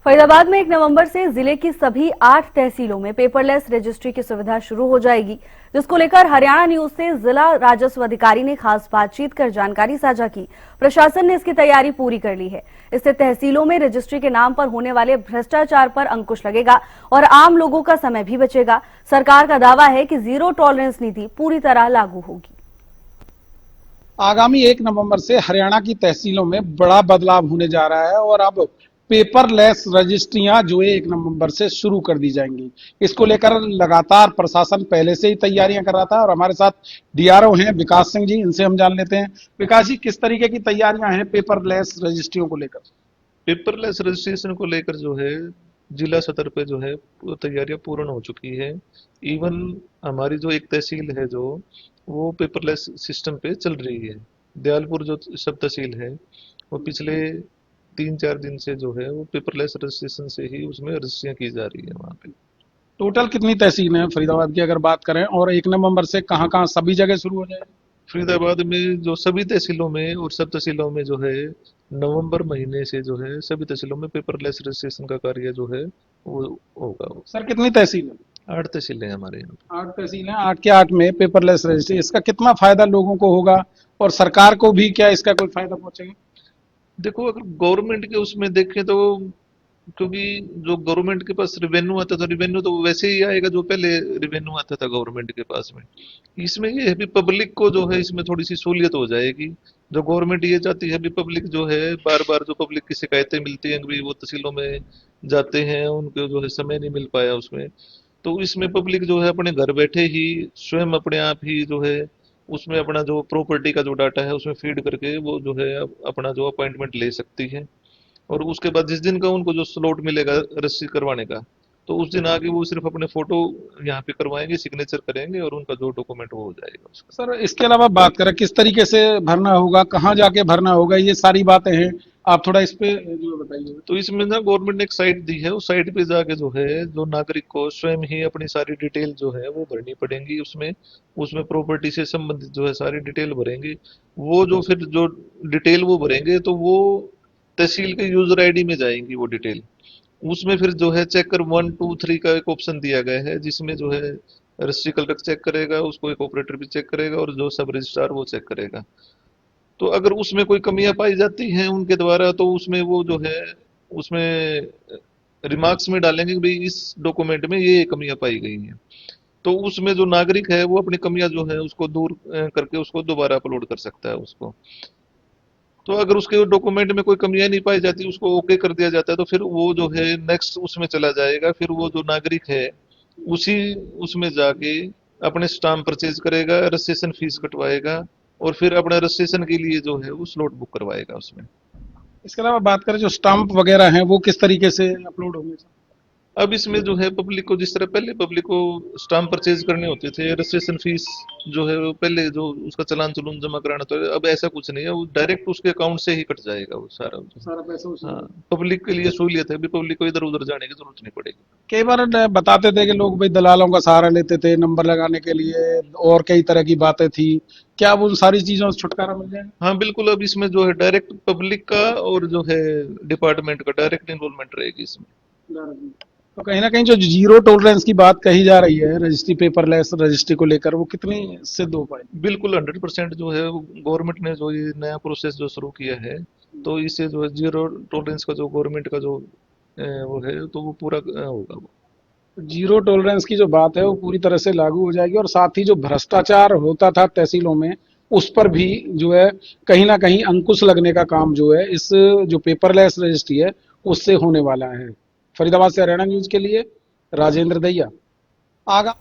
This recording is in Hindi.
फरीदाबाद में 1 नवंबर से जिले की सभी 8 तहसीलों में पेपरलेस रजिस्ट्री की सुविधा शुरू हो जाएगी, जिसको लेकर हरियाणा न्यूज से जिला राजस्व अधिकारी ने खास बातचीत कर जानकारी साझा की। प्रशासन ने इसकी तैयारी पूरी कर ली है। इससे तहसीलों में रजिस्ट्री के नाम पर होने वाले भ्रष्टाचार पर अंकुश लगेगा और आम लोगों का समय भी बचेगा। सरकार का दावा है कि जीरो टॉलरेंस नीति पूरी तरह लागू होगी। आगामी 1 नवंबर से हरियाणा की तहसीलों में बड़ा बदलाव होने जा रहा है और अब पेपरलेस रजिस्ट्रियां जो है 1 नवंबर से शुरू कर दी जाएंगी। इसको लेकर लगातार प्रशासन पहले से ही तैयारियां कर रहा था और हमारे साथ डीआरओ हैं विकास सिंह जी, इनसे हम जान लेते हैं। विकास जी, किस तरीके की तैयारियां हैं पेपरलेस रजिस्ट्रियों को लेकर? पेपरलेस रजिस्ट्रेशन को लेकर जो है जिला स्तर पे जो है तैयारियां पूर्ण हो चुकी है। इवन हमारी जो एक तहसील है जो वो पेपरलेस सिस्टम पे चल रही है। दयालपुर जो सब तहसील है वो पिछले 3-4 दिन से जो है वो पेपरलेस रजिस्ट्रेशन से ही उसमें रजिस्ट्रियां की जा रही है वहाँ पे। टोटल कितनी तहसील है फरीदाबाद की अगर बात करें, और 1 नवंबर से कहाँ कहाँ सभी जगह शुरू हो जाएगी? फरीदाबाद में जो सभी तहसीलों में और सब तहसीलों में जो है नवंबर महीने से जो है सभी तहसीलों में पेपरलेस रजिस्ट्रेशन का कार्य जो है वो होगा। सर, कितनी तहसील है? 8 तहसीलें हमारे यहाँ। 8 तहसील हैं, 8 के 8 में पेपरलेस रजिस्ट्री। इसका कितना फायदा लोगों को होगा और सरकार को भी क्या इसका कोई फायदा पहुंचेगा? देखो, अगर गवर्नमेंट के उसमें देखें तो क्योंकि जो गवर्नमेंट के पास रिवेन्यू आता था, रिवेन्यू तो वैसे ही आएगा जो पहले रिवेन्यू आता था गवर्नमेंट के पास में। इसमें ये है भी पब्लिक को जो है इसमें थोड़ी सी सहूलियत हो जाएगी। जो गवर्नमेंट ये चाहती है भी पब्लिक जो है बार बार जो पब्लिक की शिकायतें मिलती हैं भी वो तहसीलों में जाते हैं उनको जो है समय नहीं मिल पाया उसमें, तो इसमें पब्लिक जो है अपने घर बैठे ही स्वयं अपने आप ही जो है उसमें अपना जो प्रॉपर्टी का जो डाटा है उसमें फीड करके वो जो है अपना जो अपॉइंटमेंट ले सकती है। और उसके बाद जिस दिन का उनको जो स्लॉट मिलेगा रजिस्ट्री करवाने का, तो उस दिन आके वो सिर्फ अपने फोटो यहाँ पे करवाएंगे, सिग्नेचर करेंगे और उनका जो डॉक्यूमेंट वो हो जाएगा उसका। सर, इसके अलावा बात करें किस तरीके से भरना होगा, कहाँ जाके भरना होगा, ये सारी बातें हैं, आप थोड़ा इस पे जो बताइए। तो इसमें ना गवर्नमेंट ने एक साइट दी है, उस साइट पे जाके जो है जो नागरिक को स्वयं ही अपनी सारी डिटेल जो है वो भरनी पड़ेंगी। उसमें उसमें प्रॉपर्टी से संबंधित जो है सारी डिटेल भरेंगे। वो जो फिर जो डिटेल वो भरेंगे तो वो तहसील के यूजर आईडी में जाएंगी वो डिटेल। उसमें फिर जो है चेकर 1, 2, 3 का एक ऑप्शन दिया गया है जिसमें जो है रजिस्ट्री क्लर्क चेक करेगा, उसको एक ऑपरेटर भी चेक करेगा और जो सब रजिस्ट्रार वो चेक करेगा। तो अगर उसमें कोई कमियां पाई जाती हैं उनके द्वारा तो उसमें वो जो है उसमें रिमार्क्स में डालेंगे कि भाई इस डॉक्यूमेंट में ये कमियां पाई गई हैं। तो उसमें जो नागरिक है वो अपनी कमियां जो है उसको दूर करके उसको दोबारा अपलोड कर सकता है उसको। तो अगर उसके डॉक्यूमेंट में कोई कमियां नहीं पाई जाती उसको ओके कर दिया जाता है तो फिर वो जो है नेक्स्ट उसमें चला जाएगा। फिर वो जो नागरिक है उसी उसमें जाके अपने स्टाम्प परचेज करेगा, रजिस्ट्रेशन फीस कटवाएगा और फिर अपने रजिस्ट्रेशन के लिए जो है वो स्लॉट बुक करवाएगा उसमें। इसके अलावा बात करें जो स्टाम्प वगैरह हैं वो किस तरीके से अपलोड होंगे? अब इसमें जो है पब्लिक को जिस तरह पहले पब्लिक को स्टाम्प परचेज करने होते थे, रजिस्ट्रेशन फीस जो है वो पहले जो उसका चालान चुलन जमा कराना तो अब ऐसा कुछ नहीं है, वो डायरेक्ट उसके अकाउंट से ही कट जाएगा वो सारा पैसा। हाँ, पब्लिक के लिए सहूलियत है भी, पब्लिक को इधर उधर जाने की जरूरत नहीं पड़ेगी। कई बार बताते थे कि लोग भाई दलालों का सहारा लेते थे नंबर लगाने के लिए और कई तरह की बातें थी, क्या वो सारी चीजों से छुटकारा मिल जाएगा? हाँ बिल्कुल, अब इसमें जो है डायरेक्ट पब्लिक का और जो है डिपार्टमेंट का डायरेक्ट इन्वॉल्वमेंट रहेगी इसमें। तो कहीं ना कहीं जो जीरो टॉलरेंस की बात कही जा रही है रजिस्ट्री, पेपरलेस रजिस्ट्री को लेकर, वो कितनी सिद्ध हो पाएगी? बिल्कुल 100% जो है गवर्नमेंट ने जो ये नया प्रोसेस जो शुरू किया है तो इससे जो है जीरो टॉलरेंस का जो गवर्नमेंट का जो वो है तो वो पूरा होगा। वो जीरो टॉलरेंस की जो बात है वो पूरी तरह से लागू हो जाएगी और साथ ही जो भ्रष्टाचार होता था तहसीलों में उस पर भी जो है कहीं ना कहीं अंकुश लगने का काम जो है इस जो पेपरलेस रजिस्ट्री है उससे होने वाला है। फरीदाबाद से हरियाणा न्यूज के लिए राजेंद्र दहिया। आगा